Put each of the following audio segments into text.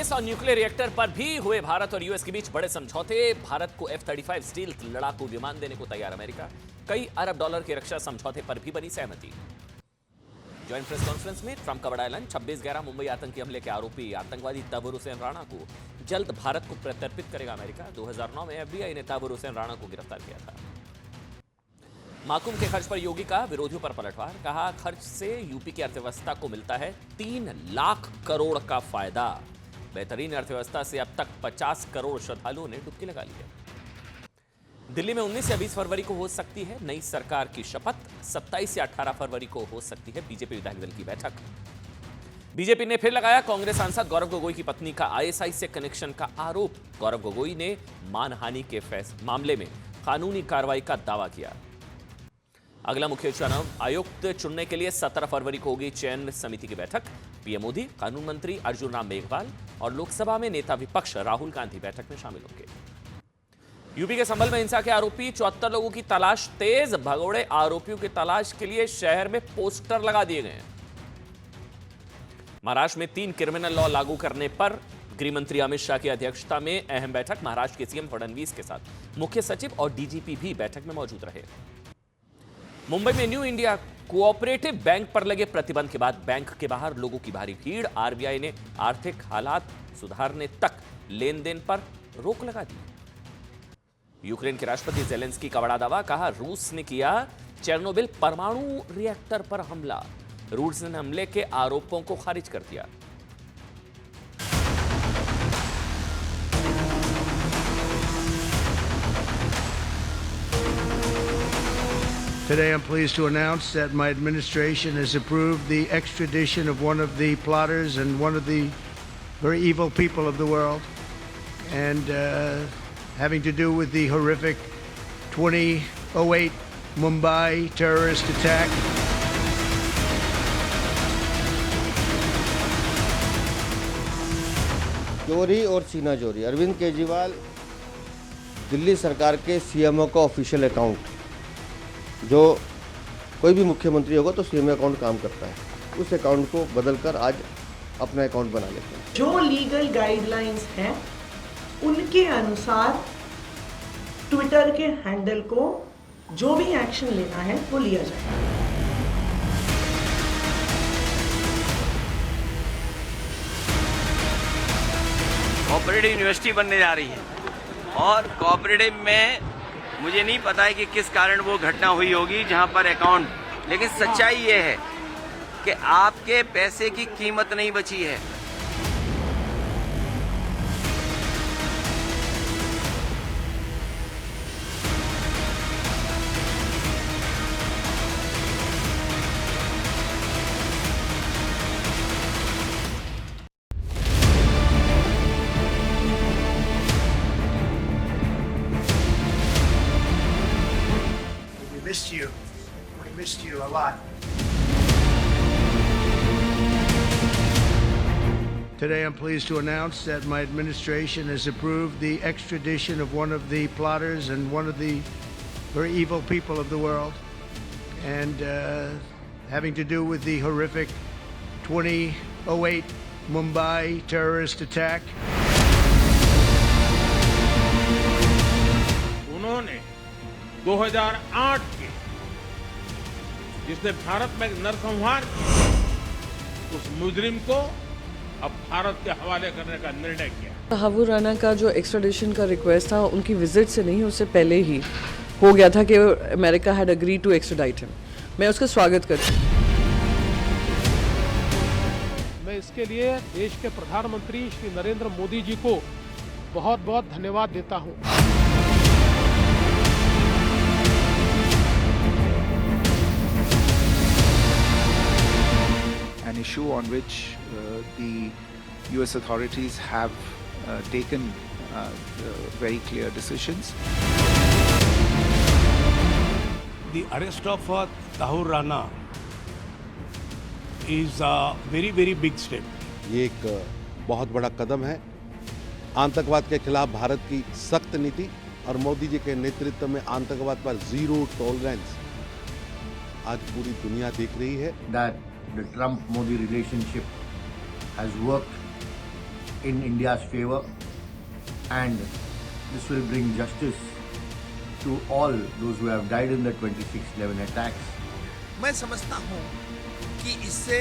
Space और nuclear reactor पर भी हुए भारत और यूएस के बीच बड़े समझौते। भारत को F-35 स्टील्थ लड़ाकू विमान देने को तैयार अमेरिका। कई अरब डॉलर के रक्षा समझौते पर भी बनी सहमति। ज्वाइंट प्रेस कॉन्फ्रेंस में ट्रंप का बड़ा ऐलान। 26/11 मुंबई आतंकी हमले के आरोपी आतंकवादी ताबूर हुसैन राणा को जल्द भारत को प्रत्यर्पित करेगा अमेरिका। 2009 में FBI ने ताबूर हुसैन राणा को गिरफ्तार किया था। माकूम के खर्च पर योगी का विरोधियों पर पलटवार। कहा, खर्च से यूपी की अर्थव्यवस्था को मिलता है 3 लाख करोड़ का फायदा। बेहतरीन अर्थव्यवस्था से अब तक 50 करोड़ श्रद्धालुओं ने डुबकी लगा ली है। दिल्ली में 19 या 20 फरवरी को हो सकती है नई सरकार की शपथ। 27 या 18 फरवरी को हो सकती है बीजेपी विधायक दल की बैठक। बीजेपी ने फिर लगाया कांग्रेस सांसद गौरव गोगोई की पत्नी का ISI से कनेक्शन का आरोप। गौरव गोगोई ने मानहानि के मामले में कानूनी कार्रवाई का दावा किया। अगला मुख्य चुनाव आयुक्त चुनने के लिए 17 फरवरी को होगी चयन समिति की बैठक। पीएम मोदी, कानून मंत्री अर्जुन राम मेघवाल और लोकसभा में नेता विपक्ष राहुल गांधी बैठक में शामिल होंगे। यूपी के संभल में हिंसा के आरोपी 74 लोगों की तलाश तेज। भगोड़े आरोपियों की तलाश के लिए शहर में पोस्टर लगा दिए गए हैं। महाराष्ट्र में 3 क्रिमिनल लॉ लागू करने पर गृह मंत्री अमित शाह की अध्यक्षता में अहम बैठक। महाराष्ट्र के सीएम फडणवीस के साथ मुख्य सचिव और डीजीपी भी बैठक में मौजूद रहे। मुंबई में न्यू इंडिया कोऑपरेटिव बैंक पर लगे प्रतिबंध के बाद बैंक के बाहर लोगों की भारी भीड़। आरबीआई ने आर्थिक हालात सुधारने तक लेन देन पर रोक लगा दी। यूक्रेन के राष्ट्रपति ज़ेलेंस्की का बड़ा दावा। कहा, रूस ने किया चेर्नोबिल परमाणु रिएक्टर पर हमला। रूस ने हमले के आरोपों को खारिज कर दिया। Today I'm pleased to announce that my administration has approved the extradition of one of the plotters and one of the very evil people of the world, and having to do with the horrific 2008 Mumbai terrorist attack. चोरी और सीना चोरी। अरविंद केजरीवाल दिल्ली सरकार के CMO का official account, जो कोई भी मुख्यमंत्री होगा तो सीएमओ अकाउंट काम करता है, उस अकाउंट को बदलकर आज अपना अकाउंट बना लेते हैं। जो लीगल गाइडलाइंस हैं उनके अनुसार ट्विटर के हैंडल को जो भी एक्शन लेना है वो लिया जाए। कोऑपरेटिव यूनिवर्सिटी बनने जा रही है और कोऑपरेटिव में मुझे नहीं पता है कि किस कारण वो घटना हुई होगी जहां पर अकाउंट, लेकिन सच्चाई ये है कि आपके पैसे की कीमत नहीं बची है। We missed you a lot. Today I'm pleased to announce that my administration has approved the extradition of one of the plotters and one of the very evil people of the world, and having to do with the horrific 2008 Mumbai terrorist attack. उन्होंने 2008 के जिसने भारत में नरसंहार किया, उस मुजरिम को अब भारत के हवाले करने का निर्णय किया। ताबूर राणा का जो एक्स्ट्राडिशन का रिक्वेस्ट था उनकी विजिट से नहीं, उससे पहले ही हो गया था कि America had agree to extradite him. मैं उसका स्वागत करती हूँ। मैं इसके लिए देश के प्रधानमंत्री श्री नरेंद्र मोदी जी को बहुत बहुत धन्यवाद देता हूँ। An issue on which the US authorities have taken very clear decisions. The arrest of Tahir Rana is a very big step. ये एक बहुत बड़ा कदम है। आतंकवाद के खिलाफ भारत की सख्त नीति और मोदी जी के नेतृत्व में आतंकवाद पर जीरो टॉलरेंस आज पूरी दुनिया देख रही है। That the Trump-Modi relationship has worked in India's favor, and this will bring justice to all those who have died in the 26/11 attacks. मैं समझता हूँ कि इससे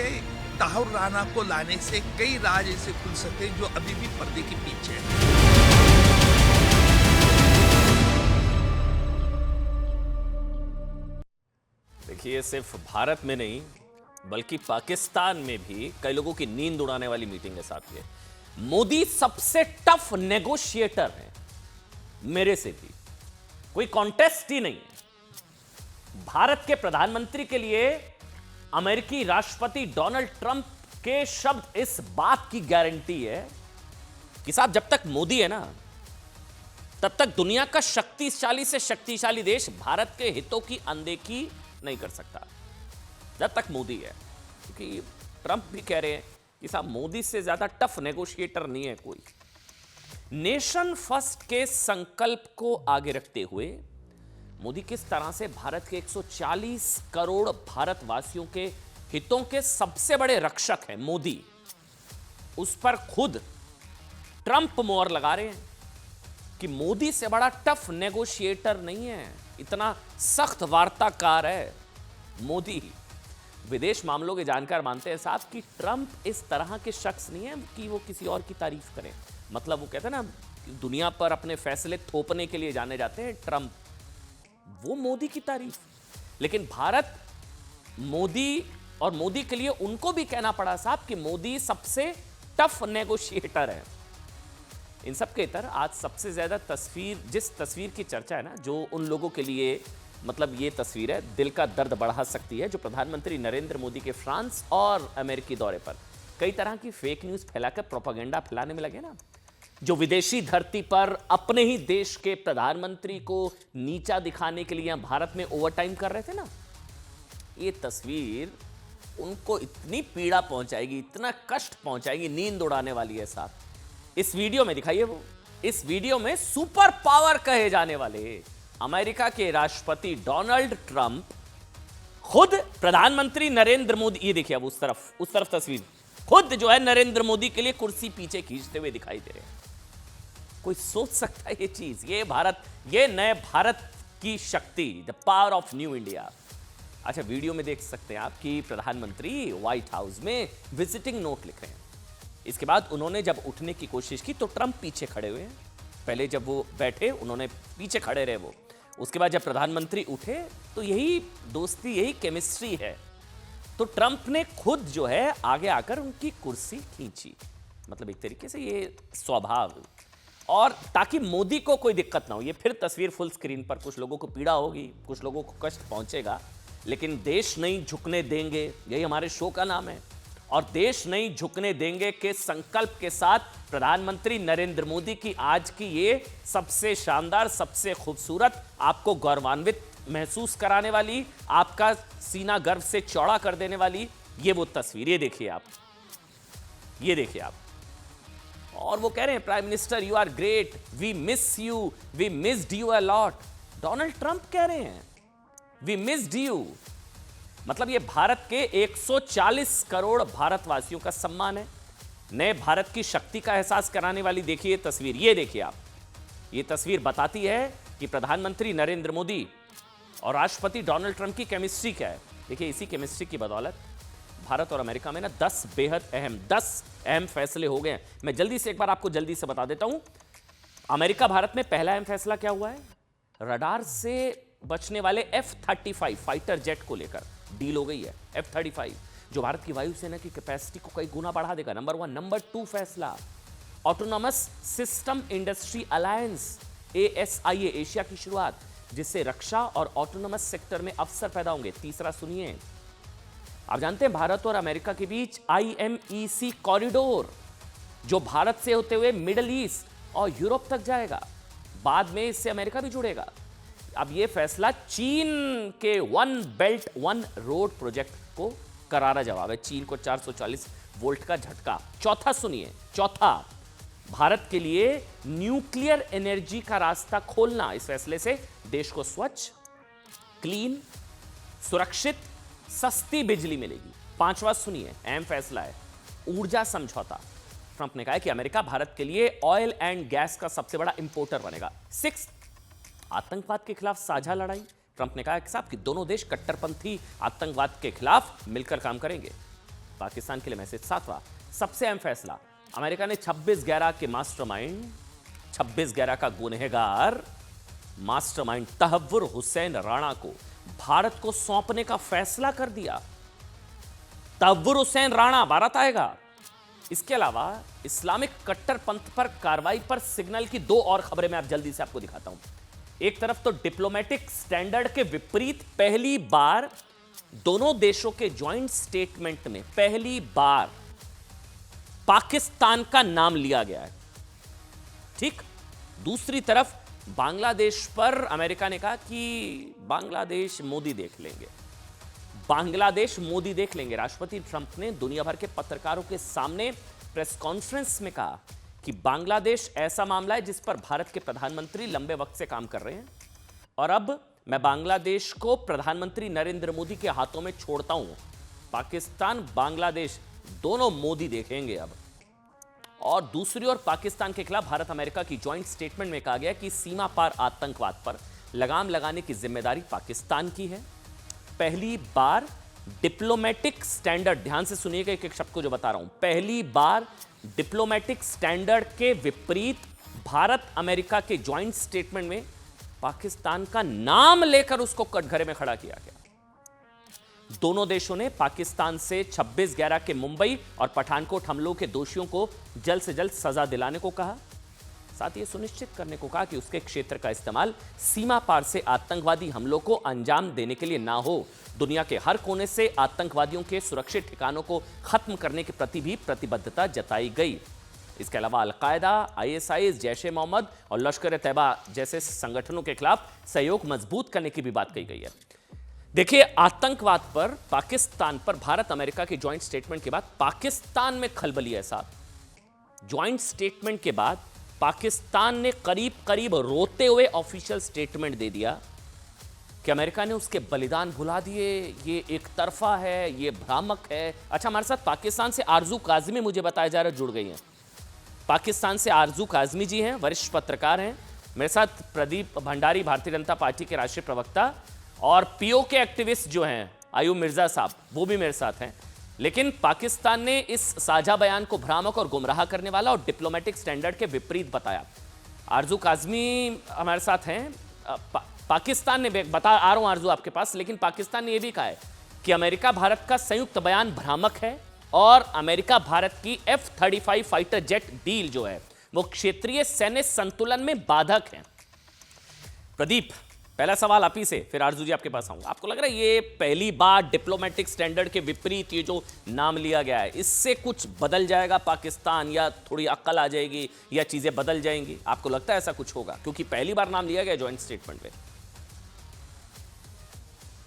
ताहिर राणा को लाने से कई राज ऐसे खुल सकते हैं जो अभी भी पर्दे के पीछे हैं। देखिए, सिर्फ भारत में नहीं बल्कि पाकिस्तान में भी कई लोगों की नींद उड़ाने वाली मीटिंग है साथ ये। मोदी सबसे टफ नेगोशिएटर है मेरे से भी, कोई कॉन्टेस्ट ही नहीं है। भारत के प्रधानमंत्री के लिए अमेरिकी राष्ट्रपति डोनाल्ड ट्रंप के शब्द इस बात की गारंटी है कि साहब जब तक मोदी है ना तब तक दुनिया का शक्तिशाली से शक्तिशाली देश भारत के हितों की अनदेखी नहीं कर सकता, जब तक मोदी है। क्योंकि ट्रंप भी कह रहे हैं कि साहब मोदी से ज्यादा टफ नेगोशिएटर नहीं है कोई। नेशन फर्स्ट के संकल्प को आगे रखते हुए मोदी किस तरह से भारत के 140 करोड़ भारतवासियों के हितों के सबसे बड़े रक्षक हैं मोदी, उस पर खुद ट्रंप मोहर लगा रहे हैं कि मोदी से बड़ा टफ नेगोशिएटर नहीं है, इतना सख्त वार्ताकार है मोदी। विदेश मामलों के जानकार मानते हैं साहब कि ट्रंप इस तरह के शख्स नहीं है कि वो किसी और की तारीफ करें। मतलब वो कहते हैं ना, दुनिया पर अपने फैसले थोपने के लिए जाने जाते हैं ट्रंप, वो मोदी की तारीफ। लेकिन भारत मोदी और मोदी के लिए उनको भी कहना पड़ा साहब कि मोदी सबसे टफ नेगोशिएटर है। इन सब के इतर आज सबसे ज्यादा जिस तस्वीर की चर्चा है ना, जो उन लोगों के लिए मतलब ये तस्वीर है दिल का दर्द बढ़ा सकती है, जो प्रधानमंत्री नरेंद्र मोदी के फ्रांस और अमेरिकी दौरे पर कई तरह की फेक न्यूज फैलाकर प्रोपेगेंडा फैलाने में लगे ना, जो विदेशी धरती पर अपने ही देश के प्रधानमंत्री को नीचा दिखाने के लिए यहां भारत में ओवरटाइम कर रहे थे ना, ये तस्वीर उनको इतनी पीड़ा पहुंचाएगी, इतना कष्ट पहुंचाएगी, नींद उड़ाने वाली है साहब। इस वीडियो में दिखाइए, वो इस वीडियो में सुपर पावर कहे जाने वाले अमेरिका के राष्ट्रपति डोनाल्ड ट्रंप खुद प्रधानमंत्री नरेंद्र मोदी, ये देखिए अब उस तरफ तस्वीर, खुद जो है नरेंद्र मोदी के लिए कुर्सी पीछे खींचते हुए दिखाई दे रहे हैं। कोई सोच सकता है ये चीज? ये भारत, ये नए भारत की शक्ति, the power of new India. अच्छा, वीडियो में देख सकते हैं आप कि प्रधानमंत्री व्हाइट हाउस में विजिटिंग नोट लिख रहे हैं। इसके बाद उन्होंने जब उठने की कोशिश की तो ट्रंप पीछे खड़े हुए हैं। पहले जब वो बैठे उन्होंने पीछे खड़े रहे वो, उसके बाद जब प्रधानमंत्री उठे तो यही दोस्ती, यही केमिस्ट्री है। तो ट्रंप ने खुद जो है आगे आकर उनकी कुर्सी खींची, मतलब एक तरीके से ये स्वभाव, और ताकि मोदी को कोई दिक्कत ना हो। ये फिर तस्वीर फुल स्क्रीन पर, कुछ लोगों को पीड़ा होगी, कुछ लोगों को कष्ट पहुंचेगा, लेकिन देश नहीं झुकने देंगे, यही हमारे शो का नाम है। और देश नहीं झुकने देंगे के संकल्प के साथ प्रधानमंत्री नरेंद्र मोदी की आज की ये सबसे शानदार, सबसे खूबसूरत, आपको गौरवान्वित महसूस कराने वाली, आपका सीना गर्व से चौड़ा कर देने वाली ये वो तस्वीर, ये देखिए आप, ये देखिए आप। और वो कह रहे हैं prime minister you are great, we miss you, we missed you a lot. Donald Trump कह रहे हैं वी मिस्ड यू, मतलब ये भारत के 140 करोड़ भारतवासियों का सम्मान है। नए भारत की शक्ति का एहसास कराने वाली देखिए तस्वीर, ये देखिए आप। ये तस्वीर बताती है कि प्रधानमंत्री नरेंद्र मोदी और राष्ट्रपति डोनाल्ड ट्रंप की केमिस्ट्री क्या है। देखिए, इसी केमिस्ट्री की बदौलत भारत और अमेरिका में ना 10 बेहद अहम फैसले हो गए हैं। मैं जल्दी से एक बार आपको जल्दी से बता देता हूं। अमेरिका भारत में पहला अहम फैसला क्या हुआ है? रडार से बचने वाले F-35 फाइटर जेट को लेकर डील हो गई है। F-35 जो भारत की वायुसेना की कैपेसिटी को कई गुना बढ़ा देगा, नंबर 1। नंबर 2 फैसला, autonomous system industry alliance ASIA, Asia की शुरुआत, जिससे रक्षा और ऑटोनॉमस सेक्टर में अवसर पैदा होंगे। तीसरा सुनिए, आप जानते हैं भारत और अमेरिका के बीच IMEC कॉरिडोर, जो भारत से होते हुए मिडिल ईस्ट और यूरोप तक जाएगा, बाद में इससे अमेरिका भी जुड़ेगा। अब यह फैसला चीन के one belt one road project को करारा जवाब है। चीन को 440 वोल्ट का झटका। चौथा सुनिए, चौथा, भारत के लिए न्यूक्लियर एनर्जी का रास्ता खोलना। इस फैसले से देश को स्वच्छ, क्लीन, सुरक्षित, सस्ती बिजली मिलेगी। पांचवा सुनिए, अहम फैसला है ऊर्जा समझौता। ट्रंप ने कहा है कि अमेरिका भारत के लिए ऑयल एंड गैस का सबसे बड़ा इंपोर्टर बनेगा। 6, आतंकवाद के खिलाफ साझा लड़ाई। ट्रंप ने कहा कि साहब कि दोनों देश कट्टरपंथी आतंकवाद के खिलाफ मिलकर काम करेंगे। पाकिस्तान के लिए मैसेज 7वां, सबसे अहम फैसला, अमेरिका ने 26/11 के मास्टरमाइंड, 26/11 का गुनहगार मास्टरमाइंड तहव्वुर हुसैन राणा को भारत को सौंपने का फैसला कर दिया। तहव्वुर हुसैन राणा भारत आएगा। इसके अलावा इस्लामिक कट्टरपंथ पर कार्रवाई पर सिग्नल की 2 और खबरें मैं आप जल्दी से आपको दिखाता हूं। एक तरफ तो डिप्लोमेटिक स्टैंडर्ड के विपरीत पहली बार दोनों देशों के जॉइंट स्टेटमेंट में पहली बार पाकिस्तान का नाम लिया गया है, ठीक। दूसरी तरफ बांग्लादेश पर अमेरिका ने कहा कि बांग्लादेश मोदी देख लेंगे, बांग्लादेश मोदी देख लेंगे। राष्ट्रपति ट्रंप ने दुनिया भर के पत्रकारों के सामने प्रेस कॉन्फ्रेंस में कहा कि बांग्लादेश ऐसा मामला है जिस पर भारत के प्रधानमंत्री लंबे वक्त से काम कर रहे हैं और अब मैं बांग्लादेश को प्रधानमंत्री नरेंद्र मोदी के हाथों में छोड़ता हूं। पाकिस्तान बांग्लादेश दोनों मोदी देखेंगे अब। और दूसरी ओर पाकिस्तान के खिलाफ भारत अमेरिका की जॉइंट स्टेटमेंट में कहा गया कि सीमा पार आतंकवाद पर लगाम लगाने की जिम्मेदारी पाकिस्तान की है। पहली बार डिप्लोमेटिक स्टैंडर्ड, ध्यान से सुनिएगा एक एक शब्द को जो बता रहा हूं, पहली बार डिप्लोमेटिक स्टैंडर्ड के विपरीत भारत अमेरिका के जॉइंट स्टेटमेंट में पाकिस्तान का नाम लेकर उसको कटघरे में खड़ा किया गया। दोनों देशों ने पाकिस्तान से 26/11 के मुंबई और पठानकोट हमलों के दोषियों को जल्द से जल्द सजा दिलाने को कहा, साथ ही सुनिश्चित करने को कहा कि उसके क्षेत्र का इस्तेमाल सीमा पार से आतंकवादी हमलों को अंजाम देने के लिए ना हो। दुनिया के हर कोने से आतंकवादियों के सुरक्षित ठिकानों को खत्म करने के प्रति भी प्रतिबद्धता जताई गई। इसके अलावा अलकायदा, ISIS, जैश ए मोहम्मद और लश्कर ए तैयबा जैसे संगठनों के खिलाफ सहयोग मजबूत करने की भी बात कही गई है। देखिए, आतंकवाद पर पाकिस्तान पर भारत अमेरिका की ज्वाइंट स्टेटमेंट के बाद पाकिस्तान में खलबली है साहब। ज्वाइंट स्टेटमेंट के बाद पाकिस्तान ने करीब करीब रोते हुए ऑफिशियल स्टेटमेंट दे दिया कि अमेरिका ने उसके बलिदान भुला दिए, ये एक तरफा है, ये भ्रामक है। अच्छा, हमारे साथ पाकिस्तान से आरजू काजमी मुझे बताया जा रहा है जुड़ गई हैं। पाकिस्तान से आरजू काजमी जी हैं, वरिष्ठ पत्रकार हैं। मेरे साथ प्रदीप भंडारी, भारतीय जनता पार्टी के राष्ट्रीय प्रवक्ता, और पीओ के एक्टिविस्ट जो हैं आयूब मिर्जा साहब, वो भी मेरे साथ हैं। लेकिन पाकिस्तान ने इस साझा बयान को भ्रामक और गुमराह करने वाला और डिप्लोमेटिक स्टैंडर्ड के विपरीत बताया। आरजू काजमी हमारे साथ हैं। पाकिस्तान ने, बता आ रहा हूं आरजू आपके पास, लेकिन पाकिस्तान ने यह भी कहा है कि अमेरिका भारत का संयुक्त बयान भ्रामक है और अमेरिका भारत की F-35 फाइटर जेट डील जो है वो क्षेत्रीय सैन्य संतुलन में बाधक है। प्रदीप, पहला सवाल आप ही से, फिर आरजू जी आपके पास आऊंगा। आपको लग रहा है ये पहली बार डिप्लोमेटिक स्टैंडर्ड के विपरीत ये जो नाम लिया गया है, इससे कुछ बदल जाएगा पाकिस्तान, या थोड़ी अक्ल आ जाएगी, या चीजें बदल जाएंगी? आपको लगता है ऐसा कुछ होगा क्योंकि पहली बार नाम लिया गया जॉइंट स्टेटमेंट में?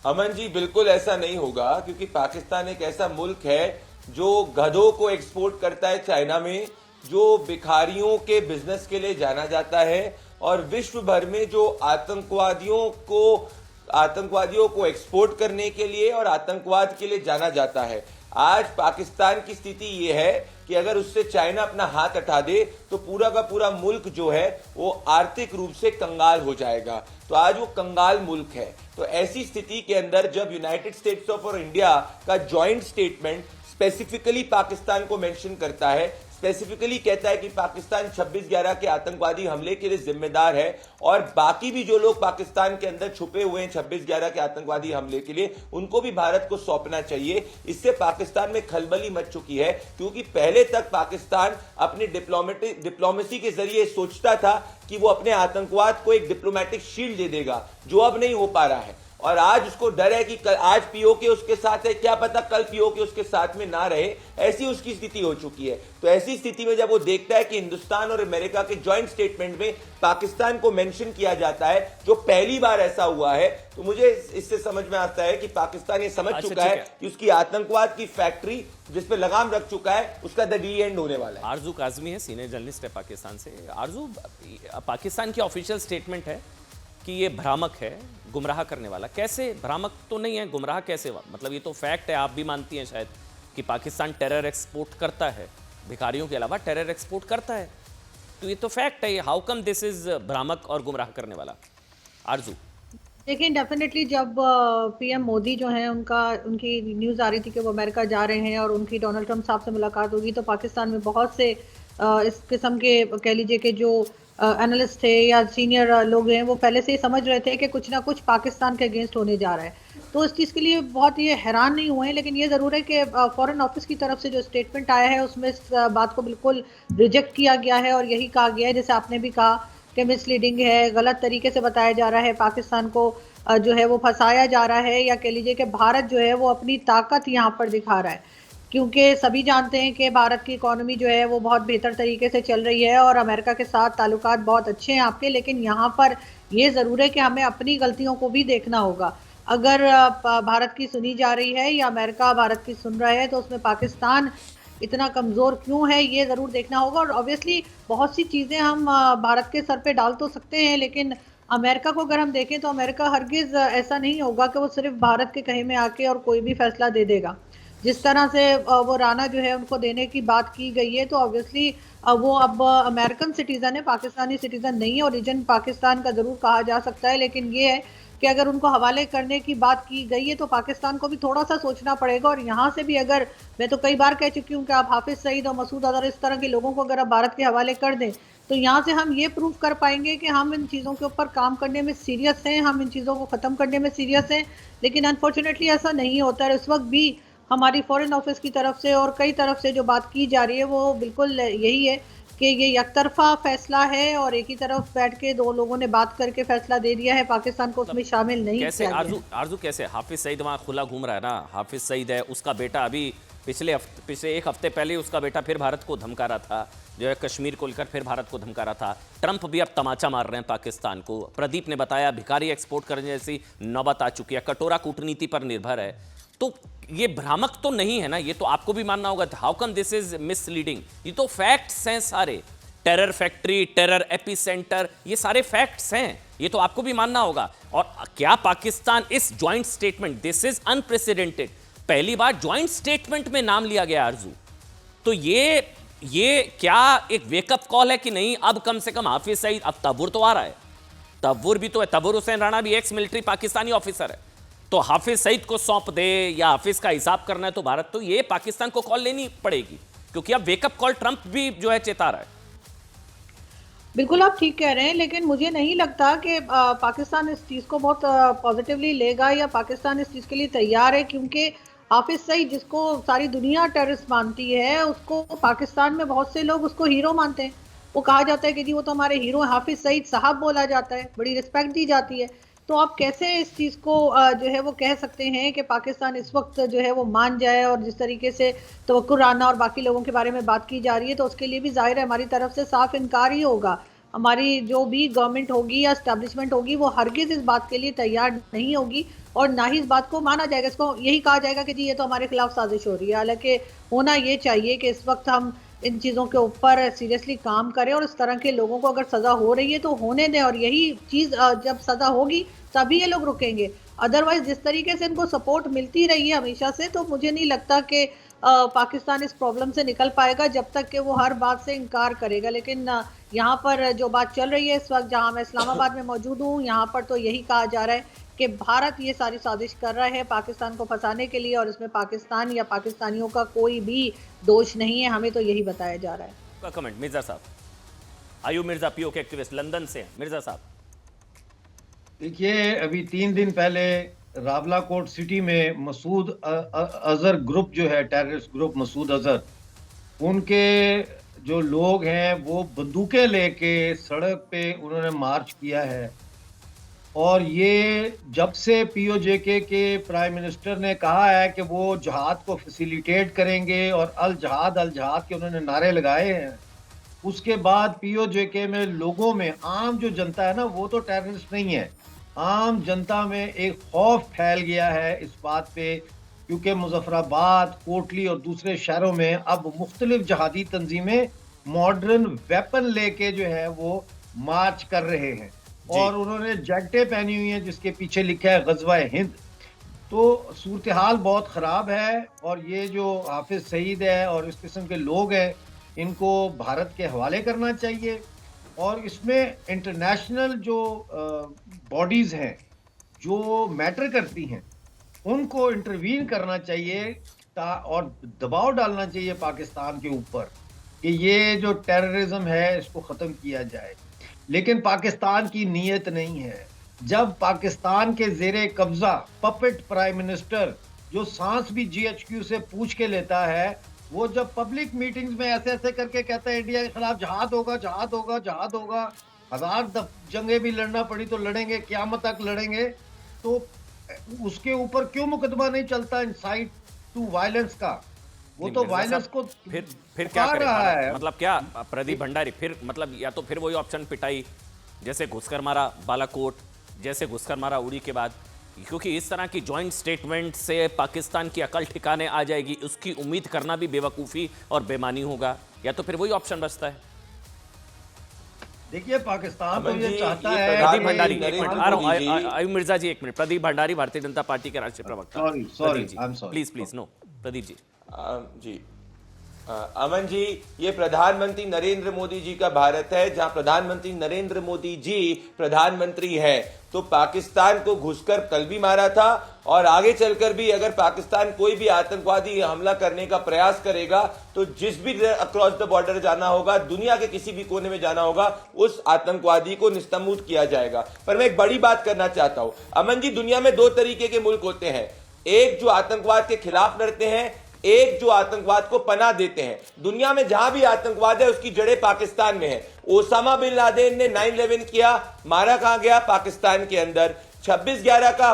अमन जी, बिल्कुल ऐसा नहीं होगा, क्योंकि पाकिस्तान एक ऐसा मुल्क है जो गधों को एक्सपोर्ट करता है चाइना में, जो भिखारियों के बिजनेस के लिए जाना जाता है, और विश्व भर में जो आतंकवादियों को एक्सपोर्ट करने के लिए और आतंकवाद के लिए जाना जाता है। आज पाकिस्तान की स्थिति यह है कि अगर उससे चाइना अपना हाथ हटा दे तो पूरा का पूरा मुल्क जो है वो आर्थिक रूप से कंगाल हो जाएगा। तो आज वो कंगाल मुल्क है। तो ऐसी स्थिति के अंदर जब यूनाइटेड स्टेट्स ऑफ और इंडिया का जॉइंट स्टेटमेंट स्पेसिफिकली पाकिस्तान को मेंशन करता है, स्पेसिफिकली कहता है कि पाकिस्तान 26/11 के आतंकवादी हमले के लिए जिम्मेदार है, और बाकी भी जो लोग पाकिस्तान के अंदर छुपे हुए हैं 26/11 के आतंकवादी हमले के लिए, उनको भी भारत को सौंपना चाहिए। इससे पाकिस्तान में खलबली मच चुकी है, क्योंकि पहले तक पाकिस्तान अपनी डिप्लोमेसी के जरिए सोचता था कि वो अपने आतंकवाद को एक डिप्लोमेटिक शील्ड दे देगा, जो अब नहीं हो पा रहा है। और आज उसको डर है कि कल आज पीओके उसके साथ है, क्या पता कल पीओके उसके साथ में ना रहे, ऐसी उसकी स्थिति हो चुकी है। तो ऐसी स्थिति में जब वो देखता है कि हिंदुस्तान और अमेरिका के जॉइंट स्टेटमेंट में पाकिस्तान को मेंशन किया जाता है, जो पहली बार ऐसा हुआ है, तो मुझे इससे समझ में आता है कि पाकिस्तान ये समझ चुका है कि उसकी आतंकवाद की फैक्ट्री जिस पे लगाम रख चुका है, उसका द डी एंड होने वाला है। आरजू काजमी है, सीनियर जर्नलिस्ट है पाकिस्तान से। आरजू, पाकिस्तान की ऑफिशियल स्टेटमेंट है कि ये भ्रामक है, गुमराह करने वाला। कैसे? भ्रामक तो नहीं है, गुमराह कैसे हुआ? मतलब ये तो फैक्ट है, आप भी मानती हैं शायद कि पाकिस्तान टेरर एक्सपोर्ट करता है, भिखारियों के अलावा टेरर एक्सपोर्ट करता है। तो ये तो फैक्ट है। हाउ कम दिस इज भ्रामक और गुमराह करने वाला? आरजू, लेकिन डेफिनेटली जब पीएम मोदी जो हैं उनकी न्यूज़ आ रही थी कि वो अमेरिका जा रहे हैं और उनकी डोनाल्ड ट्रंप साहब से मुलाकात होगी, तो पाकिस्तान में बहुत से इस किस्म के कह लीजिए कि जो एनालिस्ट थे या सीनियर लोग हैं वो पहले से ही समझ रहे थे कि कुछ ना कुछ पाकिस्तान के अगेंस्ट होने जा रहा है। तो इस चीज़ के लिए बहुत ये हैरान नहीं हुए हैं, लेकिन ये ज़रूर है कि फॉरेन ऑफिस की तरफ से जो स्टेटमेंट आया है उसमें इस बात को बिल्कुल रिजेक्ट किया गया है और यही कहा गया है, जैसे आपने भी कहा कि मिसलीडिंग है, गलत तरीके से बताया जा रहा है, पाकिस्तान को जो है वो फंसाया जा रहा है, या कह लीजिए कि भारत जो है वो अपनी ताकत यहाँ पर दिखा रहा है। क्योंकि सभी जानते हैं कि भारत की इकॉनमी जो है वो बहुत बेहतर तरीके से चल रही है और अमेरिका के साथ ताल्लुकात बहुत अच्छे हैं आपके, लेकिन यहाँ पर ये ज़रूर है कि हमें अपनी गलतियों को भी देखना होगा। अगर भारत की सुनी जा रही है या अमेरिका भारत की सुन रहा है तो उसमें पाकिस्तान इतना कमज़ोर क्यों है ये ज़रूर देखना होगा। और ऑब्वियसली बहुत सी चीज़ें हम भारत के सर पे डाल तो सकते हैं, लेकिन अमेरिका को अगर हम देखें तो अमेरिका हरगिज़ ऐसा नहीं होगा कि वो सिर्फ भारत के कहे में आके और कोई भी फैसला दे देगा। जिस तरह से वो राना जो है उनको देने की बात की गई है, तो ऑब्वियसली वो अब अमेरिकन सिटीज़न है, पाकिस्तानी सिटीज़न नहीं है। ओरिजिन पाकिस्तान का ज़रूर कहा जा सकता है, लेकिन ये है कि अगर उनको हवाले करने की बात की गई है तो पाकिस्तान को भी थोड़ा सा सोचना पड़ेगा। और यहाँ से भी अगर, मैं तो कई बार कह चुकी हूँ कि आप हाफिज़ सईद और मसूद अजहर इस तरह के लोगों को अगर आप भारत के हवाले कर दें तो यहाँ से हम ये प्रूव कर पाएंगे कि हम इन चीज़ों के ऊपर काम करने में सीरियस हैं, हम इन चीज़ों को ख़त्म करने में सीरियस हैं। लेकिन अनफॉर्चुनेटली ऐसा नहीं होता है। इस वक्त भी हमारी फॉरेन ऑफिस की तरफ से और कई तरफ से जो बात की जा रही है वो बिल्कुल यही है कि ये एकतरफा फैसला है और एक ही तरफ बैठ के दो लोगों ने बात करके फैसला दे दिया है, पाकिस्तान को उसमें शामिल नहीं कैसे किया गया। आरजू कैसे हाफिज सईद वहाँ खुला घूम रहा है ना? हाफिज सईद है, उसका बेटा अभी पिछले एक हफ्ते पहले उसका बेटा फिर भारत को धमका रहा था, जो है कश्मीर को लेकर फिर भारत को धमका रहा था। ट्रंप भी अब तमाचा मार रहे हैं पाकिस्तान को। प्रदीप ने बताया भिखारी एक्सपोर्ट करने जैसी नौबत आ चुकी है, कटोरा कूटनीति पर निर्भर है। तो ये भ्रामक तो नहीं है ना? ये तो आपको भी मानना होगा। How come this is misleading? ये तो फैक्ट्स हैं सारे। टेरर फैक्ट्री, टेरर एपिसेंटर, ये सारे फैक्ट्स हैं, ये तो आपको भी मानना होगा। और क्या पाकिस्तान इस joint statement, this is unprecedented, पहली बार ज्वाइंट स्टेटमेंट में नाम लिया गया आरजू, तो ये क्या एक वेकअप कॉल है कि नहीं अब कम से कम हाफिज सईद, अब तब्वुर तो आ रहा है, तब्वुर भी तो है, तब्वुर हुसैन राणा भी एक्स मिलिट्री पाकिस्तानी ऑफिसर है, तो हाफिज सईद को सौंप दे या हाफिज का हिसाब करना है तो भारत, तो ये पाकिस्तान को कॉल लेनी पड़ेगी, क्योंकि अब वेकअप कॉल ट्रंप भी जो है चेता रहा है। बिल्कुल आप ठीक कह रहे हैं, लेकिन मुझे नहीं लगता कि पाकिस्तान इस चीज़ को बहुत पॉजिटिवली लेगा या पाकिस्तान इस चीज़ के लिए तैयार है, क्योंकि हाफिज सईद जिसको सारी दुनिया टेररिस्ट मानती है, उसको पाकिस्तान में बहुत से लोग उसको हीरो मानते हैं। वो कहा जाता है कि जी वो तो हमारे हीरो हैं, हाफिज सईद साहब बोला जाता है, बड़ी रिस्पेक्ट दी जाती है। तो आप कैसे इस चीज़ को जो है वो कह सकते हैं कि पाकिस्तान इस वक्त जो है वो मान जाए, और जिस तरीके से तवक्कुर राना और बाकी लोगों के बारे में बात की जा रही है तो उसके लिए भी जाहिर है हमारी तरफ से साफ इनकार ही होगा। हमारी जो भी गवर्नमेंट होगी या एस्टेब्लिशमेंट होगी वो हरगिज़ इस बात के लिए तैयार नहीं होगी और ना ही इस बात को माना जाएगा। इसको यही कहा जाएगा कि जी ये तो हमारे खिलाफ साजिश हो रही है। हालांकि होना ये चाहिए कि इस वक्त हम इन चीज़ों के ऊपर सीरियसली काम करें और इस तरह के लोगों को अगर सज़ा हो रही है तो होने दें, और यही चीज़ जब सज़ा होगी तभी ये लोग रुकेंगे। अदरवाइज जिस तरीके से इनको सपोर्ट मिलती रही है हमेशा से, तो मुझे नहीं लगता कि पाकिस्तान इस प्रॉब्लम से निकल पाएगा जब तक कि वो हर बात से इनकार करेगा। लेकिन यहाँ पर जो बात चल रही है इस वक्त, जहाँ मैं इस्लामाबाद में मौजूद हूँ, यहाँ पर तो यही कहा जा रहा है कि भारत ये सारी साजिश कर रहा है पाकिस्तान को फंसाने के लिए, और इसमें पाकिस्तान या पाकिस्तानियों का कोई भी दोष नहीं है, हमें तो यही बताया जा रहा है। कमेंट मिर्जा साहब, आयु मिर्जा पीओके एक्टिविस्ट लंदन से। मिर्जा साहब देखिए, अभी 3 दिन पहले रावलाकोट सिटी में मसूद अजहर ग्रुप जो है, टेररिस्ट ग्रुप मसूद अजहर, उनके जो लोग हैं वो बंदूकें लेके सड़क पे उन्होंने मार्च किया है। और ये जब से पीओजेके के प्राइम मिनिस्टर ने कहा है कि वो जहाद को फैसिलिटेट करेंगे और अल जहाद के उन्होंने नारे लगाए हैं, उसके बाद पीओजेके में लोगों में, आम जो जनता है ना, वो तो टेररिस्ट नहीं है, आम जनता में एक खौफ फैल गया है इस बात पे, क्योंकि मुजफ्फराबाद, कोटली और दूसरे शहरों में अब मुख्तलिफ जहादी तंजीमें मॉडर्न वेपन लेके जो है वो मार्च कर रहे हैं और उन्होंने जैकेटें पहनी हुई हैं जिसके पीछे लिखा है गज़वा हिंद। तो सूरत हाल बहुत ख़राब है और ये जो हाफिज सईद है और इस किस्म के लोग हैं इनको भारत के हवाले करना चाहिए और इसमें इंटरनेशनल जो बॉडीज़ हैं जो मैटर करती हैं उनको इंटरवीन करना चाहिए और दबाव डालना चाहिए पाकिस्तान के ऊपर कि ये जो टेररिज्म है इसको ख़त्म किया जाए। लेकिन पाकिस्तान की नीयत नहीं है। जब पाकिस्तान के ज़ेरे कब्ज़ा पपेट प्राइम मिनिस्टर जो सांस भी GHQ से पूछ के लेता है, वो जब पब्लिक मीटिंग्स में ऐसे ऐसे करके कहता है इंडिया के खिलाफ जहाद होगा, जहाद होगा, जहाद होगा, 1000 जंगें भी लड़ना पड़ी तो लड़ेंगे, क़यामत तक लड़ेंगे, तो उसके ऊपर क्यों मुकदमा नहीं चलता इंसाइट टू वायलेंस का? वो तो वायलेंस को फिर क्या करे रहा भारत? है। मतलब क्या प्रदीप भंडारी फिर मतलब या तो फिर वही ऑप्शन पिटाई, जैसे घुसकर मारा बालाकोट, जैसे घुसकर मारा उड़ी के बाद, क्योंकि इस तरह की जॉइंट स्टेटमेंट से पाकिस्तान की अकल ठिकाने आ जाएगी, उसकी उम्मीद करना भी बेवकूफ़ी और बेमानी होगा, या तो फिर वही ऑप्शन बचता है। देखिए पाकिस्तान तो ये चाहता है। प्रदीप भंडारी, एक मिनट आ रहा हूं। आयुब मिर्जा जी, एक मिनट। प्रदीप भंडारी, भारतीय जनता पार्टी के राष्ट्रीय प्रवक्ता। Sorry, please no Pradeep ji. जी अमन जी, ये प्रधानमंत्री नरेंद्र मोदी जी का भारत है, जहां प्रधानमंत्री नरेंद्र मोदी जी प्रधानमंत्री हैं, तो पाकिस्तान को घुसकर कल भी मारा था और आगे चलकर भी अगर पाकिस्तान कोई भी आतंकवादी हमला करने का प्रयास करेगा तो जिस भी अक्रॉस द बॉर्डर जाना होगा, दुनिया के किसी भी कोने में जाना होगा, उस आतंकवादी को निस्तमूद किया जाएगा। पर मैं एक बड़ी बात करना चाहता हूं अमन जी, दुनिया में दो तरीके के मुल्क होते हैं, एक जो आतंकवाद के खिलाफ लड़ते हैं, एक जो आतंकवाद को पनाह देते हैं। दुनिया में जहां भी आतंकवाद है उसकी जड़ें पाकिस्तान में है। ओसामा बिन लादेन ने 9/11 किया, मारा कहां गया? पाकिस्तान के अंदर। 26/11 का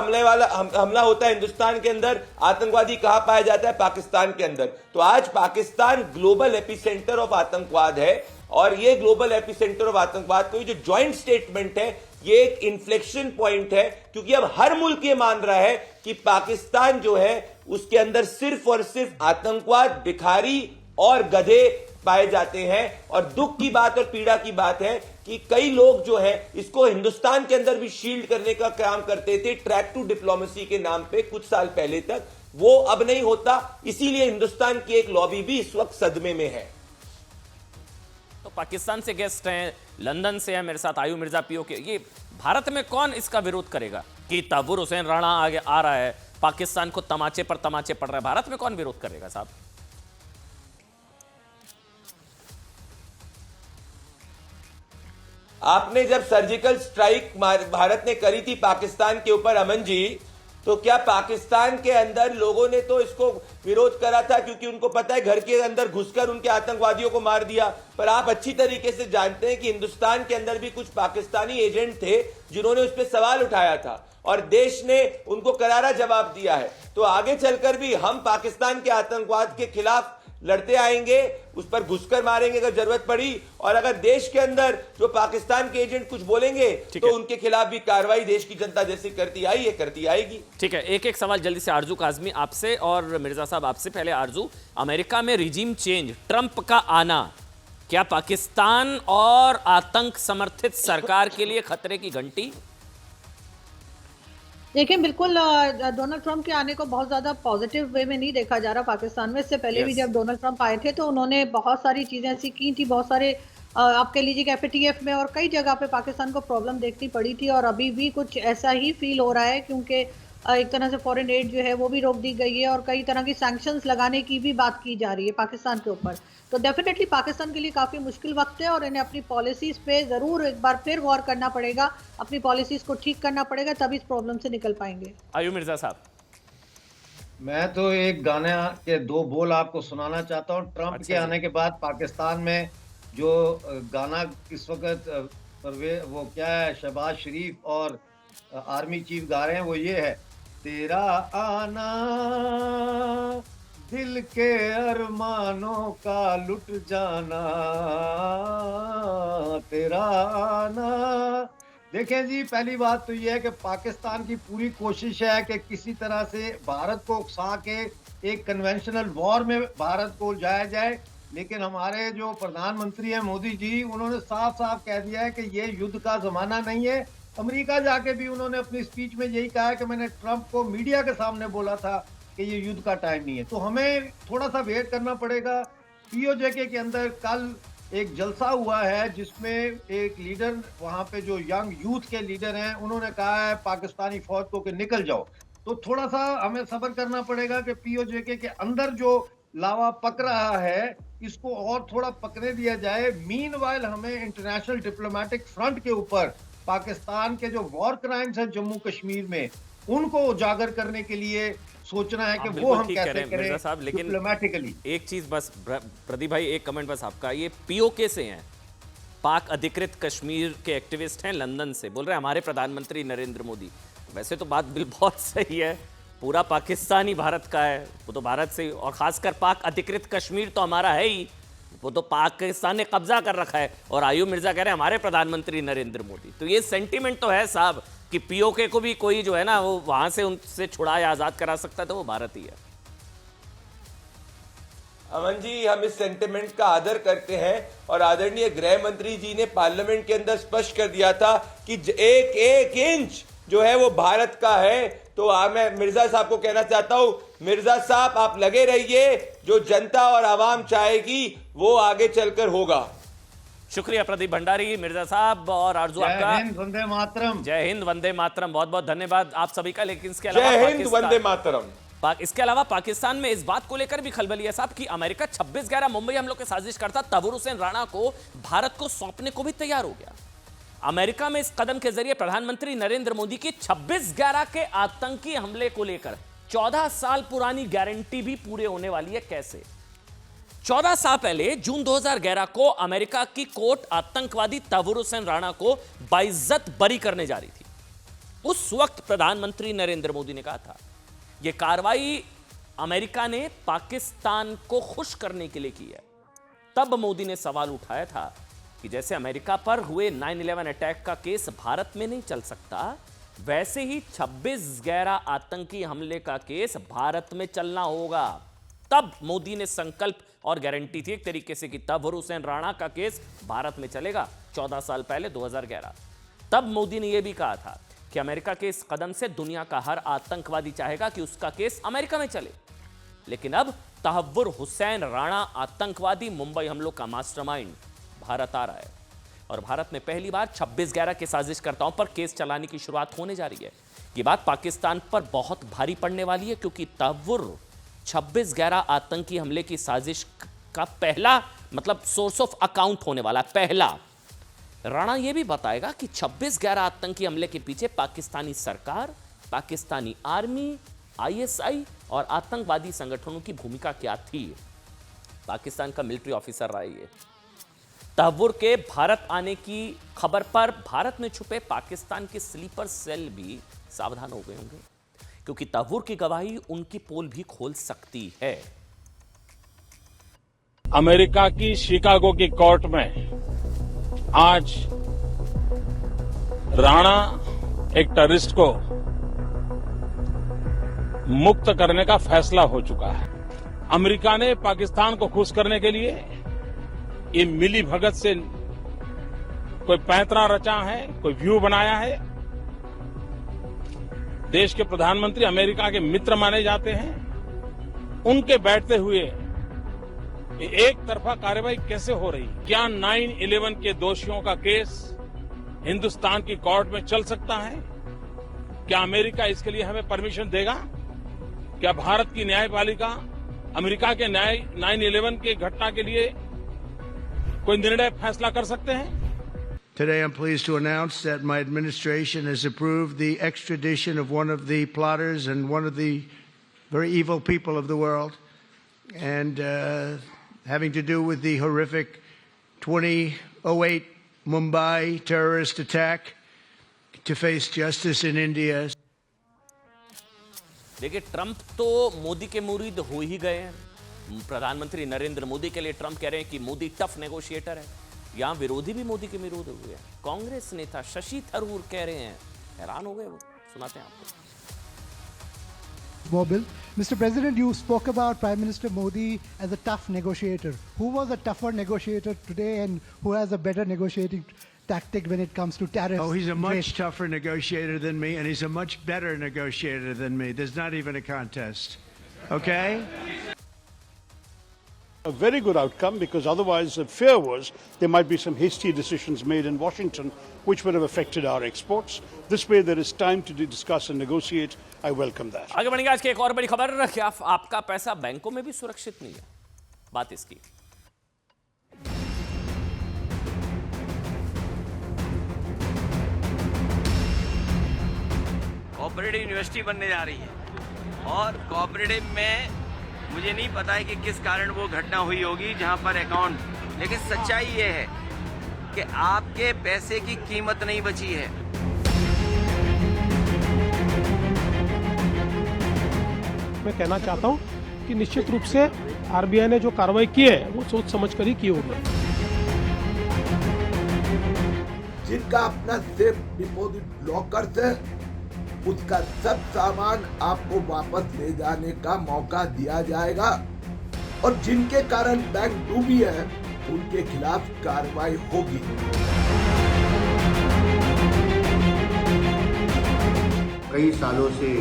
हमला होता है हिंदुस्तान के अंदर, आतंकवादी कहां पाया जाता है? पाकिस्तान के अंदर। तो आज पाकिस्तान ग्लोबल एपिसेंटर ऑफ आतंकवाद है और ये ग्लोबल एपिसेंटर ऑफ आतंकवाद को जो जॉइंट स्टेटमेंट है ये एक इन्फ्लेक्शन पॉइंट है, क्योंकि अब हर मुल्क ये मान रहा है कि पाकिस्तान जो है उसके अंदर सिर्फ और सिर्फ आतंकवाद, भिखारी और गधे पाए जाते हैं। और दुख की बात और पीड़ा की बात है कि कई लोग जो है इसको हिंदुस्तान के अंदर भी शील्ड करने का काम करते थे ट्रैक टू डिप्लोमेसी के नाम पे कुछ साल पहले तक, वो अब नहीं होता। इसीलिए हिंदुस्तान की एक लॉबी भी इस वक्त सदमे में है। तो पाकिस्तान से गेस्ट हैं, लंदन से है मेरे साथ आयु मिर्जा पीओ के। ये भारत में कौन इसका विरोध करेगा कि तबूर हुसैन राणा आगे आ रहा है, पाकिस्तान को तमाचे पर तमाचे पड़ रहा है, भारत में कौन विरोध करेगा साहब? आपने जब सर्जिकल स्ट्राइक भारत ने करी थी पाकिस्तान के ऊपर अमन जी, तो क्या पाकिस्तान के अंदर लोगों ने तो इसको विरोध करा था क्योंकि उनको पता है घर के अंदर घुसकर उनके आतंकवादियों को मार दिया। पर आप अच्छी तरीके से जानते हैं कि हिंदुस्तान के अंदर भी कुछ पाकिस्तानी एजेंट थे जिन्होंने उस पर सवाल उठाया था और देश ने उनको करारा जवाब दिया है। तो आगे चलकर भी हम पाकिस्तान के आतंकवाद के खिलाफ लड़ते आएंगे, उस पर घुसकर मारेंगे अगर जरूरत पड़ी, और अगर देश के अंदर जो पाकिस्तान के एजेंट कुछ बोलेंगे तो उनके खिलाफ भी कार्रवाई देश की जनता जैसी करती आई है, करती आएगी। ठीक है, एक एक सवाल जल्दी से आरजू काजमी आपसे और मिर्जा साहब आपसे। पहले आरजू, अमेरिका में रिजीम चेंज, ट्रंप का आना, क्या पाकिस्तान और आतंक समर्थित सरकार के लिए खतरे की घंटी? देखिए बिल्कुल डोनाल्ड ट्रंप के आने को बहुत ज़्यादा पॉजिटिव वे में नहीं देखा जा रहा पाकिस्तान में। इससे पहले भी जब डोनाल्ड ट्रंप आए थे तो उन्होंने बहुत सारी चीज़ें ऐसी की थी, बहुत सारे आप कह लीजिए कि FATF में और कई जगह पे पाकिस्तान को प्रॉब्लम देखनी पड़ी थी, और अभी भी कुछ ऐसा ही फील हो रहा है क्योंकि एक तरह से फॉरेन एड जो है वो भी रोक दी गई है और कई तरह की सैंक्शंस लगाने की भी बात की जा रही है पाकिस्तान के ऊपर। तो डेफिनेटली पाकिस्तान के लिए काफ़ी मुश्किल वक्त है और इन्हें अपनी पॉलिसीज़ पे ज़रूर एक बार फिर गौर करना पड़ेगा, अपनी पॉलिसीज़ को ठीक करना पड़ेगा, तभी इस प्रॉब्लम से निकल पाएंगे। आयु मिर्जा साहब, मैं तो एक गाने के दो बोल आपको सुनाना चाहता हूँ। ट्रंप के आने के बाद पाकिस्तान में जो गाना इस वक्त वो क्या है, शहबाज शरीफ और आर्मी चीफ गा रहे हैं, वो ये है, तेरा आना दिल के अरमानों का लुट जाना, तेरा आना। देखें जी, पहली बात तो ये है कि पाकिस्तान की पूरी कोशिश है कि किसी तरह से भारत को उकसा के एक कन्वेंशनल वॉर में भारत को उलझाया जाए, लेकिन हमारे जो प्रधानमंत्री हैं मोदी जी, उन्होंने साफ साफ कह दिया है कि ये युद्ध का ज़माना नहीं है। अमेरिका जाके भी उन्होंने अपनी स्पीच में यही कहा है कि मैंने ट्रंप को मीडिया के सामने बोला था कि ये युद्ध का टाइम नहीं है। तो हमें थोड़ा सा वेट करना पड़ेगा पीओजेके के अंदर कल एक जलसा हुआ है जिसमें एक लीडर वहां पे जो यंग यूथ के लीडर हैं उन्होंने कहा है पाकिस्तानी फौज को कि निकल जाओ। तो थोड़ा सा हमें सब्र करना पड़ेगा कि पीओजेके के अंदर जो लावा पक रहा है इसको और थोड़ा पकने दिया जाए। मीनवाइल हमें इंटरनेशनल डिप्लोमेटिक फ्रंट के ऊपर पाकिस्तान के जो वॉर क्राइम्स हैं जम्मू कश्मीर में उनको उजागर करने के लिए सोचना है कि वो हम कैसे करें साहब। लेकिन डिप्लोमेटिकली एक चीज बस प्रदीप भाई, एक कमेंट बस आपका, ये पीओके से हैं, पाक अधिकृत कश्मीर के एक्टिविस्ट हैं, लंदन से बोल रहे हैं हमारे प्रधानमंत्री नरेंद्र मोदी। वैसे तो बात बिल्कुल बहुत सही है, पूरा पाकिस्तान ही भारत का है, वो तो भारत से, और खासकर पाक अधिकृत कश्मीर तो हमारा है ही, वो तो पाकिस्तान ने कब्जा कर रखा है। और आयुब मिर्जा कह रहे हैं हमारे प्रधानमंत्री नरेंद्र मोदी। तो ये सेंटीमेंट तो है साहब कि पीओके को भी कोई जो है ना वो वहां से उनसे छुड़ा या आजाद करा सकता है तो वो भारत ही है। अमन जी, हम इस सेंटिमेंट का आदर करते हैं और आदरणीय गृह मंत्री जी ने पार्लियामेंट के अंदर स्पष्ट कर दिया था कि एक एक इंच जो है वो भारत का है। तो मैं मिर्जा साहब को कहना चाहता हूं, मिर्जा साहब आप लगे रहिए, जो जनता और आवाम चाहेगी वो आगे चलकर होगा। शुक्रिया प्रदीप भंडारी, मिर्जा साहब और आरजू आपका। जय हिंद वंदे मातरम। जय हिंद वंदे मातरम, बहुत बहुत धन्यवाद आप सभी का। लेकिन इसके अलावा जय हिंद वंदे मातरम। इसके अलावा पाकिस्तान में इस बात को लेकर भी खलबली है साहब कि अमेरिका 26/11 मुंबई हमलों की साजिश करता तबूर हुसैन राणा को भारत को सौंपने को भी तैयार हो गया। अमेरिका में इस कदम के जरिए प्रधानमंत्री नरेंद्र मोदी की 26/11 के आतंकी हमले को लेकर 14 साल पुरानी गारंटी भी पूरे होने वाली है। कैसे? 14 साल पहले जून 2011 को अमेरिका की कोर्ट आतंकवादी तबूर हुसैन राणा को बाइज्जत बरी करने जा रही थी। उस वक्त प्रधानमंत्री नरेंद्र मोदी ने कहा था यह कार्रवाई अमेरिका ने पाकिस्तान को खुश करने के लिए की है। तब मोदी ने सवाल उठाया था कि जैसे अमेरिका पर हुए 9/11 अटैक का केस भारत में नहीं चल सकता, वैसे ही 26/11 आतंकी हमले का केस भारत में चलना होगा। तब मोदी ने संकल्प और गारंटी थी एक तरीके से कि तबूर हुसैन राणा का केस भारत में चलेगा। 14 साल पहले 2011 तब मोदी ने यह भी कहा था कि अमेरिका के इस कदम से दुनिया का हर आतंकवादी चाहेगा कि उसका केस अमेरिका में चले। लेकिन अब तबूर हुसैन राणा आतंकवादी मुंबई हमलों का मास्टरमाइंड भारत आ रहा है और भारत में पहली बार 26/11 के साजिशकर्ताओं पर केस चलाने की शुरुआत होने जा रही है। ये बात पाकिस्तान पर बहुत भारी पड़ने वाली है क्योंकि तबूर 26/11 आतंकी हमले की साजिश का पहला मतलब सोर्स ऑफ अकाउंट होने वाला पहला। राणा यह भी बताएगा कि 26/11 आतंकी हमले के पीछे पाकिस्तानी सरकार, पाकिस्तानी आर्मी, ISI और आतंकवादी संगठनों की भूमिका क्या थी। पाकिस्तान का मिलिट्री ऑफिसर रहा है। तबूर के भारत आने की खबर पर भारत में छुपे पाकिस्तान के स्लीपर सेल भी सावधान हो गए होंगे क्योंकि तबूर की गवाही उनकी पोल भी खोल सकती है। अमेरिका की शिकागो की कोर्ट में आज राणा एक टेररिस्ट को मुक्त करने का फैसला हो चुका है। अमेरिका ने पाकिस्तान को खुश करने के लिए ये मिली भगत से कोई पैंतरा रचा है, कोई व्यू बनाया है। देश के प्रधानमंत्री अमेरिका के मित्र माने जाते हैं, उनके बैठते हुए एक तरफा कार्रवाई कैसे हो रही? क्या 9/11 के दोषियों का केस हिंदुस्तान की कोर्ट में चल सकता है? क्या अमेरिका इसके लिए हमें परमिशन देगा? क्या भारत की न्यायपालिका अमेरिका के 9/11 के घटना के लिए कोई निर्णय फैसला कर सकते हैं? Today I'm pleased to announce that my administration has approved the extradition of one of the plotters and one of the very evil people of the world, and having to do with the horrific 2008 Mumbai terrorist attack, to face justice in India. देखिए, Trump तो मोदी के मुरीद हो ही गए हैं। प्रधानमंत्री नरेंद्र मोदी के लिए ट्रंप कह रहे हैं कि मोदी टफ नेगोशिएटर है। यहां विरोधी भी मोदी के विरोध हुए हैं। कांग्रेस नेता शशि थरूर कह रहे हैं, हैरान हो गए वो। सुनाते हैं आपको। Mobil. Mr. President, you spoke about Prime Minister Modi as a tough negotiator. Who was a tougher negotiator today and who has a better negotiating tactic when it comes to tariffs? Oh, he's a much tougher negotiator than me, and he's a much better negotiator than me. There's not even a contest. Okay? A very good outcome, because otherwise the fear was there might be some hasty decisions made in Washington which would have affected our exports. This way there is time to discuss and negotiate. I welcome that. आगे बढ़ेंगे। आज की एक और बड़ी खबर, क्या आपका पैसा बैंकों में भी सुरक्षित नहीं है? बात इसकी। कोऑपरेटिव यूनिवर्सिटी बनने जा रही है और कोऑपरेटिव में मुझे नहीं पता है कि किस कारण वो घटना हुई होगी जहां पर अकाउंट, लेकिन सच्चाई ये है कि आपके पैसे की कीमत नहीं बची है। मैं कहना चाहता हूं कि निश्चित रूप से आरबीआई ने जो कार्रवाई की है वो सोच समझ कर ही की होगी। जिनका अपना सेफ डिपॉजिट लॉकर से उसका सब सामान आपको वापस ले जाने का मौका दिया जाएगा और जिनके कारण बैंक डूबी है उनके खिलाफ कार्रवाई होगी। कई सालों से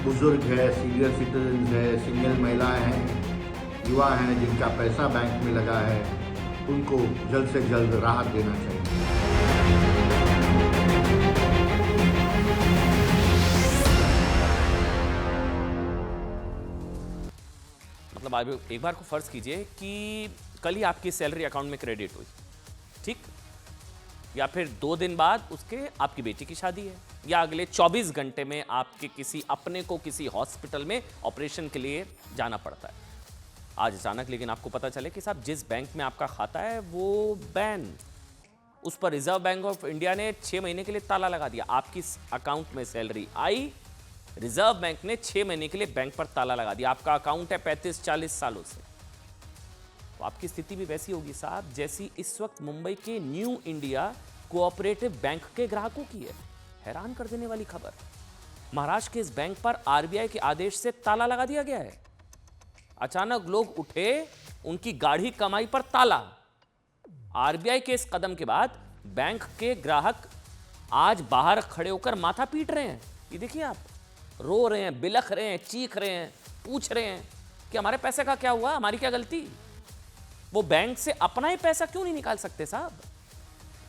बुजुर्ग है, सीनियर सिटीजन है, सिंगल महिलाएं हैं, युवा हैं जिनका पैसा बैंक में लगा है, उनको जल्द से जल्द राहत देना चाहिए। मतलब आप एक बार को फर्ज कीजिए कि कल ही आपकी सैलरी अकाउंट में क्रेडिट हुई, ठीक, या फिर 2 दिन बाद उसके आपकी बेटी की शादी है, या अगले 24 घंटे में आपके किसी अपने को किसी हॉस्पिटल में ऑपरेशन के लिए जाना पड़ता है। आज अचानक लेकिन आपको पता चले कि साहब जिस बैंक में आपका खाता है वो बैन, उस पर रिजर्व बैंक ऑफ इंडिया ने 6 महीने के लिए ताला लगा दिया। आपकी अकाउंट में सैलरी आई, रिजर्व बैंक ने 6 महीने के लिए बैंक पर ताला लगा दिया। आपका अकाउंट है 35-40 सालों से, तो आपकी स्थिति भी वैसी होगी साहब जैसी इस वक्त मुंबई के न्यू इंडिया कोऑपरेटिव बैंक के ग्राहकों की है। हैरान कर देने वाली खबर, महाराष्ट्र के इस बैंक पर आरबीआई के आदेश से ताला लगा दिया गया है। अचानक लोग उठे, उनकी गाढ़ी कमाई पर ताला। आरबीआई के इस कदम के बाद बैंक के ग्राहक आज बाहर खड़े होकर माथा पीट रहे हैं। ये देखिए, आप रो रहे हैं, बिलख रहे हैं, चीख रहे हैं, पूछ रहे हैं कि हमारे पैसे का क्या हुआ, हमारी क्या गलती। वो बैंक से अपना ही पैसा क्यों नहीं निकाल सकते साहब?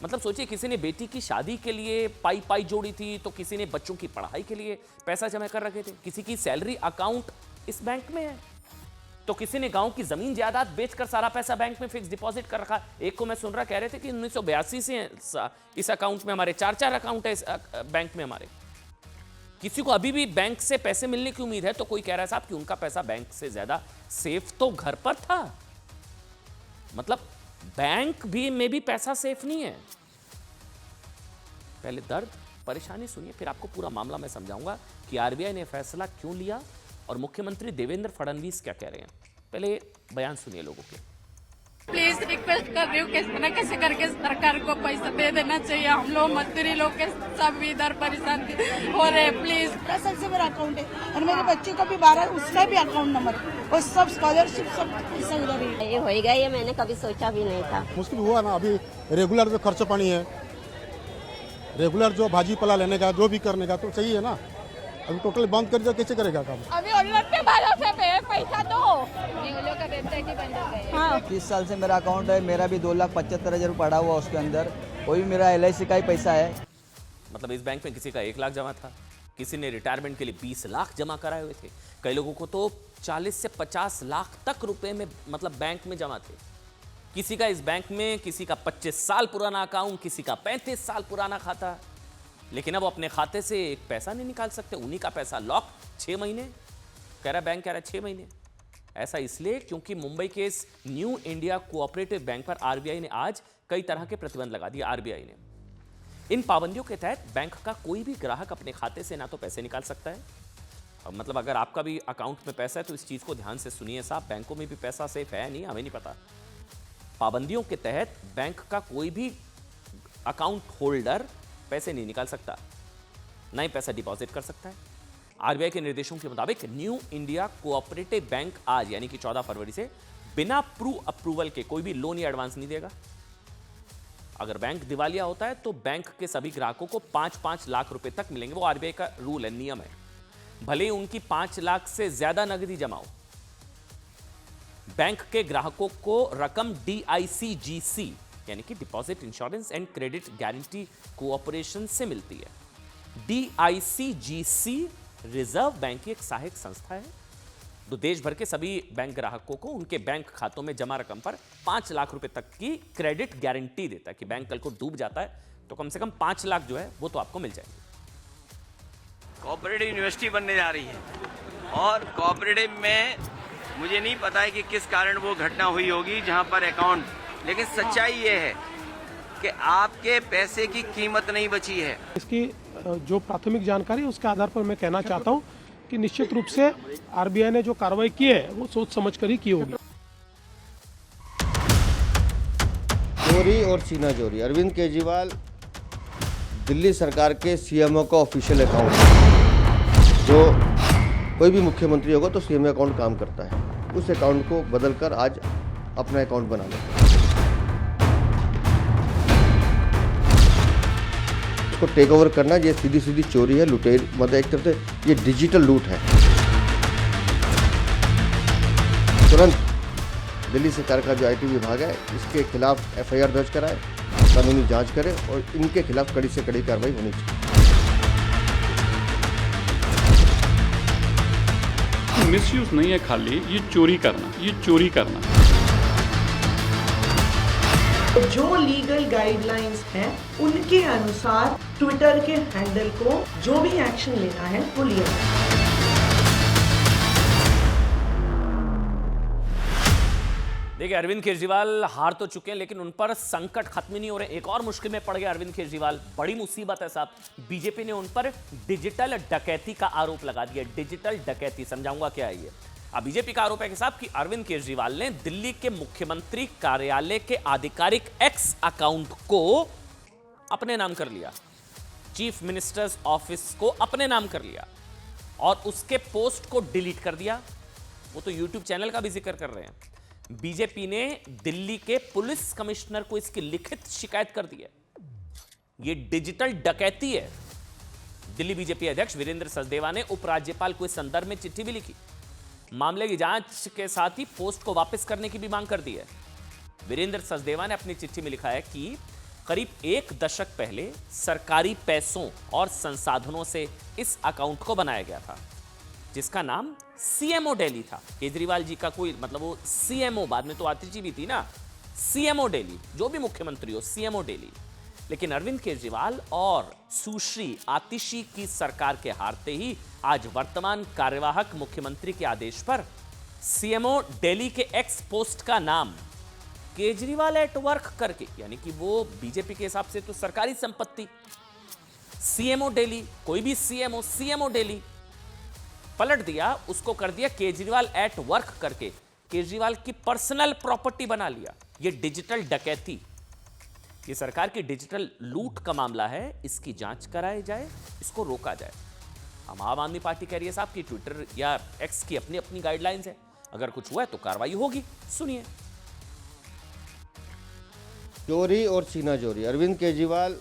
मतलब सोचिए, किसी ने बेटी की शादी के लिए पाई जोड़ी थी, तो किसी ने बच्चों की पढ़ाई के लिए पैसा जमा कर रखे थे, किसी की सैलरी अकाउंट इस बैंक में है, तो किसी ने गांव की जमीन जायदाद बेचकर सारा पैसा बैंक में फिक्स डिपॉजिट कर रखा। एक को मैं सुन रहा, कह रहे थे कि 1982 से इस अकाउंट में हमारे 4 अकाउंट है इस बैंक में हमारे। किसी को अभी भी बैंक से पैसे मिलने की उम्मीद है, तो कोई कह रहा है साहब कि उनका पैसा बैंक से ज्यादा सेफ तो घर पर था। मतलब बैंक भी में भी पैसा सेफ नहीं है। पहले दर्द परेशानी सुनिए, फिर आपको पूरा मामला मैं समझाऊंगा कि आरबीआई ने फैसला क्यों लिया और मुख्यमंत्री देवेंद्र फडणवीस क्या कह रहे हैं। पहले बयान सुनिए लोगों के। प्लीज रिक्वेस्ट कर रही हूँ किस तरह कैसे करके सरकार को पैसा दे देना चाहिए। हम लोग मजदूरी लोग के सब इधर परेशान हो रहे हैं। प्लीज दरअसल से मेरा अकाउंट है और मेरे बच्चे का भी 12, उसका भी अकाउंट नंबर और सब स्कॉलरशिप सब पैसा उधर ही। ये होएगा, ये मैंने कभी सोचा भी नहीं था। मुश्किल हुआ ना, अभी रेगुलर जो खर्चा पानी है, रेगुलर जो भाजी पला लेने का, जो भी करने का, तो चाहिए ना। अभी टोटल बंद कर दिया, कैसे करेगा काम? अभी ऑनलाइन पे भरोसे पे पैसा दो, लोग का वेबसाइट ही बंद हो गई। हाँ, 30 साल से मेरा अकाउंट है, मेरा भी 2,75,000 पड़ा हुआ उसके अंदर। कोई मेरा LIC का ही पैसा है। मतलब इस बैंक में किसी का 1 लाख जमा था, किसी ने रिटायरमेंट के लिए 20 लाख जमा कराए हुए थे, कई लोगों को तो 40 से 50 लाख तक रुपए में मतलब बैंक में जमा थे। किसी का इस बैंक में, किसी का 25 साल पुराना अकाउंट, किसी का 35 साल पुराना खाता, लेकिन अब अपने खाते से एक पैसा नहीं निकाल सकते। उन्हीं का पैसा लॉक 6 महीने, कह रहा बैंक कह रहा है 6 महीने। ऐसा इसलिए क्योंकि मुंबई के इस न्यू इंडिया कोऑपरेटिव बैंक पर आरबीआई ने आज कई तरह के प्रतिबंध लगा दिए। आरबीआई ने इन पाबंदियों के तहत बैंक का कोई भी ग्राहक अपने खाते से ना तो पैसे निकाल सकता है, मतलब अगर आपका भी अकाउंट में पैसा है तो इस चीज को ध्यान से सुनिए साहब, बैंकों में भी पैसा सेफ है नहीं, हमें नहीं पता। पाबंदियों के तहत बैंक का कोई भी अकाउंट होल्डर पैसे नहीं निकाल सकता, ना ही पैसा डिपॉजिट कर सकता है। आरबीआई के निर्देशों के मुताबिक न्यू इंडिया कोऑपरेटिव बैंक आज यानी कि 14 फरवरी से बिना प्रू अप्रूवल के कोई भी लोन या एडवांस नहीं देगा। अगर बैंक दिवालिया होता है तो बैंक के सभी ग्राहकों को 5-5 लाख रुपए तक मिलेंगे। वो आरबीआई का रूल है, नियम है, भले ही उनकी 5 लाख से ज्यादा नगदी जमा हो। बैंक के ग्राहकों को रकम DICGC यानी कि deposit insurance and credit guarantee cooperation से मिलती है। DICGC रिजर्व बैंक की एक सहायक संस्था है जो देश भर के सभी बैंक ग्राहकों को उनके बैंक खातों में जमा रकम पर 5 लाख रुपए तक की क्रेडिट गारंटी देता है कि बैंक कल को डूब जाता है तो कम से कम 5 लाख जो है वो तो आपको मिल जाएंगे। कोऑपरेटिव यूनिवर्सिटी बनने जा रही है और कोऑपरेटिव में मुझे नहीं पता है कि किस कारण वो घटना हुई होगी जहां पर अकाउंट, लेकिन सच्चाई ये है कि आपके पैसे की कीमत नहीं बची है। इसकी जो प्राथमिक जानकारी है उसके आधार पर मैं कहना चाहता हूं कि निश्चित रूप से आरबीआई ने जो कार्रवाई की है वो सोच समझ कर ही की होगी। चोरी और सीना चोरी, अरविंद केजरीवाल दिल्ली सरकार के सीएमओ का ऑफिशियल अकाउंट, जो कोई भी मुख्यमंत्री होगा तो सीएमओ अकाउंट काम करता है, उस अकाउंट को बदलकर आज अपना अकाउंट बना लेते हैं। इसको टेक ओवर करना ये सीधी सीधी चोरी है, लुटेर, मतलब एक तरह से ये डिजिटल लूट है। तुरंत दिल्ली सरकार का जो आईटी विभाग है इसके खिलाफ एफआईआर दर्ज कराए, कानूनी जांच करे और इनके खिलाफ कड़ी से कड़ी कार्रवाई होनी चाहिए। मिसयूज नहीं है, खाली ये चोरी करना। जो लीगल गाइडलाइंस हैं उनके अनुसार ट्विटर के हैंडल को जो भी एक्शन लेना है वो लिया जाए। देखिए, अरविंद केजरीवाल हार तो चुके हैं लेकिन उन पर संकट खत्म नहीं हो रहे। एक और मुश्किल में पड़ गए अरविंद केजरीवाल, बड़ी मुसीबत है साहब। बीजेपी ने उन पर डिजिटल डकैती का आरोप लगा दिया। डिजिटल डकैती समझाऊंगा क्या है ये। अब बीजेपी का आरोप है कि साहब कि अरविंद केजरीवाल ने दिल्ली के मुख्यमंत्री कार्यालय के आधिकारिक एक्स अकाउंट को अपने नाम कर लिया, चीफ मिनिस्टर्स ऑफिस को अपने नाम कर लिया और उसके पोस्ट को डिलीट कर दिया। वो तो यूट्यूब चैनल का भी जिक्र कर रहे हैं। बीजेपी ने दिल्ली के पुलिस कमिश्नर को इसकी लिखित शिकायत कर दी है। यह डिजिटल डकैती है। दिल्ली बीजेपी अध्यक्ष वीरेंद्र सचदेवा ने उपराज्यपाल को इस संदर्भ में चिट्ठी भी लिखी। मामले की जांच के साथ ही पोस्ट को वापस करने की भी मांग कर दी है। वीरेंद्र सचदेवा ने अपनी चिट्ठी में लिखा है कि करीब 1 दशक पहले सरकारी पैसों और संसाधनों से इस अकाउंट को बनाया गया था, जिसका नाम सीएमओ दिल्ली था। केजरीवाल जी का कोई मतलब वो सीएमओ, बाद में तो आतिशी भी थी ना, सीएमओ दिल्ली, जो भी मुख्यमंत्री हो सीएमओ दिल्ली। लेकिन अरविंद केजरीवाल और सुश्री आतिशी की सरकार के हारते ही आज वर्तमान कार्यवाहक मुख्यमंत्री के आदेश पर सीएमओ दिल्ली के एक्स पोस्ट का नाम केजरीवाल एट वर्क करके, यानी कि वो बीजेपी के हिसाब से तो सरकारी संपत्ति, सीएमओ दिल्ली, कोई भी सीएमओ दिल्ली पलट दिया, उसको कर दिया केजरीवाल एट वर्क करके, केजरीवाल की पर्सनल प्रॉपर्टी बना लिया। ये डिजिटल डकैती, ये सरकार की डिजिटल लूट का मामला है। इसकी जांच कराई जाए, इसको रोका जाए। हम आम आदमी पार्टी कह रही है साहब कि ट्विटर या एक्स की अपनी अपनी गाइडलाइंस है, अगर कुछ हुआ है तो कार्रवाई होगी। सुनिए। चोरी और सीना चोरी, अरविंद केजरीवाल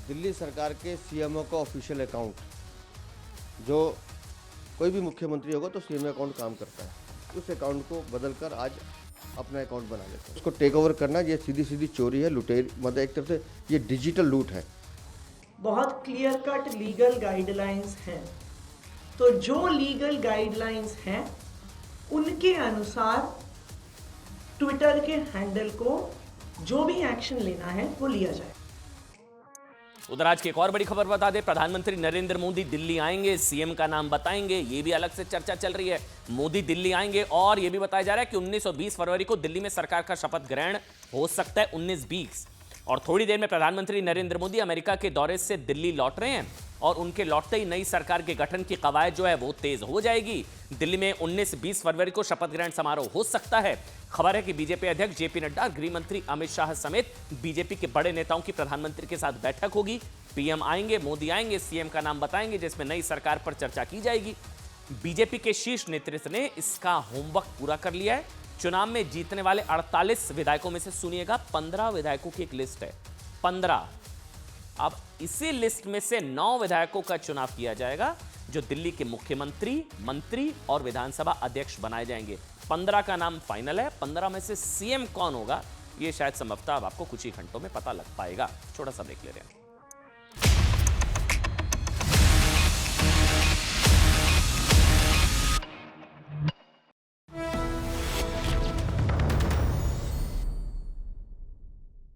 दिल्ली सरकार के सीएमओ का ऑफिशियल अकाउंट, जो कोई भी मुख्यमंत्री होगा तो सीएमओ अकाउंट काम करता है, उस अकाउंट को बदलकर आज अपना अकाउंट बना लेते हैं। उसको टेक ओवर करना ये सीधी सीधी चोरी है, लुटेर, मतलब एक तरह से ये डिजिटल लूट है। बहुत क्लियर कट लीगल गाइडलाइंस हैं, तो जो लीगल गाइडलाइंस हैं उनके अनुसार ट्विटर के हैंडल को जो भी एक्शन लेना है वो लिया जाए। उधर आज की एक और बड़ी खबर बता दें, प्रधानमंत्री नरेंद्र मोदी दिल्ली आएंगे, सीएम का नाम बताएंगे, ये भी अलग से चर्चा चल रही है। मोदी दिल्ली आएंगे और ये भी बताया जा रहा है कि 19 और 20 फरवरी को दिल्ली में सरकार का शपथ ग्रहण हो सकता है, 19-20। और थोड़ी देर में प्रधानमंत्री नरेंद्र मोदी अमेरिका के दौरे से दिल्ली लौट रहे हैं और उनके लौटते ही नई सरकार के गठन की कवायद जो है वो तेज हो जाएगी। दिल्ली में 19-20 फरवरी को शपथ ग्रहण समारोह हो सकता है। खबर है कि बीजेपी अध्यक्ष जेपी नड्डा, गृह मंत्री अमित शाह समेत बीजेपी के बड़े नेताओं की प्रधानमंत्री के साथ बैठक होगी। पीएम आएंगे, मोदी आएंगे, सीएम का नाम बताएंगे, जिसमें नई सरकार पर चर्चा की जाएगी। बीजेपी के शीर्ष नेतृत्व ने इसका होमवर्क पूरा कर लिया है। चुनाव में जीतने वाले 48 विधायकों में से सुनिएगा 15 विधायकों की एक लिस्ट है, 15। अब इसी लिस्ट में से 9 विधायकों का चुनाव किया जाएगा जो दिल्ली के मुख्यमंत्री, मंत्री और विधानसभा अध्यक्ष बनाए जाएंगे। 15 का नाम फाइनल है। 15 में से सीएम कौन होगा, ये शायद संभवतः अब आपको कुछ ही घंटों में पता लग पाएगा। छोटा सा ब्रेक ले रहे हैं।